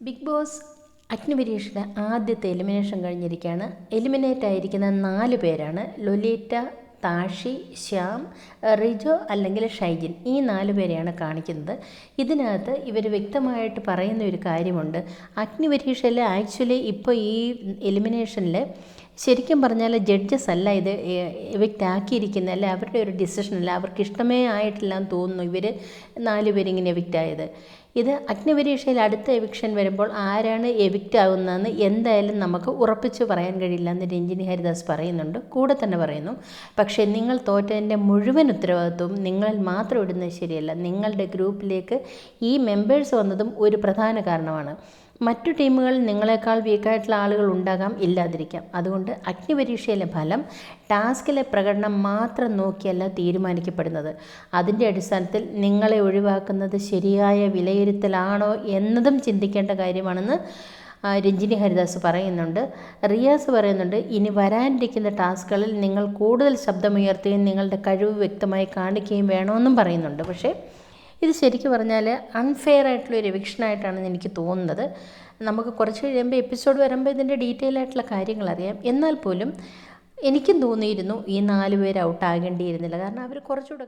Big boss അഗ്നിപരീക്ഷയുടെ ആദ്യത്തെ elimination കഴിഞ്ഞിരിക്കുകയാണ്. Eliminate ആയിരിക്കുന്ന 4 പേരാണ് ലൊലീറ്റ, താഷി, ശ്യാം, റിജോ അല്ലെങ്കിൽ ഷൈജിൻ. ഈ 4 പേരെയാണ് കാണിക്കുന്നത്. ഇതിനകത്ത് ഇവർ വ്യക്തമായിട്ട് പറയുന്ന ഒരു കാര്യമുണ്ട്. അഗ്നിപരീക്ഷയിൽ ആക്ച്വലി ഇപ്പോൾ ഈ എലിമിനേഷനിൽ ശരിക്കും പറഞ്ഞാൽ ജഡ്ജസ് അല്ല ഇത് എവിക്റ്റ് ആക്കിയിരിക്കുന്നത്, അല്ല അവരുടെ ഒരു ഡിസിഷനല്ല, അവർക്ക് ഇഷ്ടമേ ആയിട്ടില്ലെന്ന് തോന്നുന്നു ഇവർ 4 പേരിങ്ങനെ എവിക്റ്റ് ആയത്. ഇത് അഗ്നിപരീക്ഷയിൽ അടുത്ത എവിക്ഷൻ വരുമ്പോൾ ആരാണ് എവിക്റ്റ് ആകുന്നതെന്ന് എന്തായാലും നമുക്ക് ഉറപ്പിച്ച് പറയാൻ കഴിയില്ല എന്ന് രഞ്ജിനി ഹരിദാസ് പറയുന്നുണ്ട്. കൂടെ തന്നെ പറയുന്നു, പക്ഷേ നിങ്ങൾ തോറ്റതിൻ്റെ മുഴുവൻ ഉത്തരവാദിത്വവും നിങ്ങളിൽ മാത്രം ഇടുന്നത് ശരിയല്ല. നിങ്ങളുടെ ഗ്രൂപ്പിലേക്ക് ഈ മെമ്പേഴ്സ് വന്നതും ഒരു പ്രധാന കാരണമാണ്. മറ്റു ടീമുകൾ നിങ്ങളെക്കാൾ വീക്കായിട്ടുള്ള ആളുകൾ ഉണ്ടാകാം, ഇല്ലാതിരിക്കാം. അതുകൊണ്ട് അഗ്നിപരീക്ഷയിലെ ഫലം ടാസ്കിലെ പ്രകടനം മാത്രം നോക്കിയല്ല തീരുമാനിക്കപ്പെടുന്നത്. അതിൻ്റെ അടിസ്ഥാനത്തിൽ നിങ്ങളെ ഒഴിവാക്കുന്നത് ശരിയായ വിലയിരുത്തലാണോ എന്നതും ചിന്തിക്കേണ്ട കാര്യമാണെന്ന് രഞ്ജിനി ഹരിദാസ് പറയുന്നുണ്ട്. റിയാസ് പറയുന്നുണ്ട്, ഇനി വരാനിരിക്കുന്ന ടാസ്കുകളിൽ നിങ്ങൾ കൂടുതൽ ശബ്ദമുയർത്തുകയും നിങ്ങളുടെ കഴിവ് വ്യക്തമായി കാണിക്കുകയും വേണമെന്നും പറയുന്നുണ്ട്. പക്ഷേ ഇത് ശരിക്കും പറഞ്ഞാൽ അൺഫെയർ ആയിട്ടുള്ളൊരു എവിക്ഷനായിട്ടാണ് എനിക്ക് തോന്നുന്നത്. നമുക്ക് കുറച്ച് കഴിയുമ്പോൾ എപ്പിസോഡ് വരുമ്പോൾ ഇതിൻ്റെ ഡീറ്റെയിൽ ആയിട്ടുള്ള കാര്യങ്ങൾ അറിയാം. എന്നാൽ പോലും എനിക്കും തോന്നിയിരുന്നു ഈ 4 പേര് ഔട്ടാകേണ്ടിയിരുന്നില്ല. കാരണം അവർ കുറച്ചുകൂടെ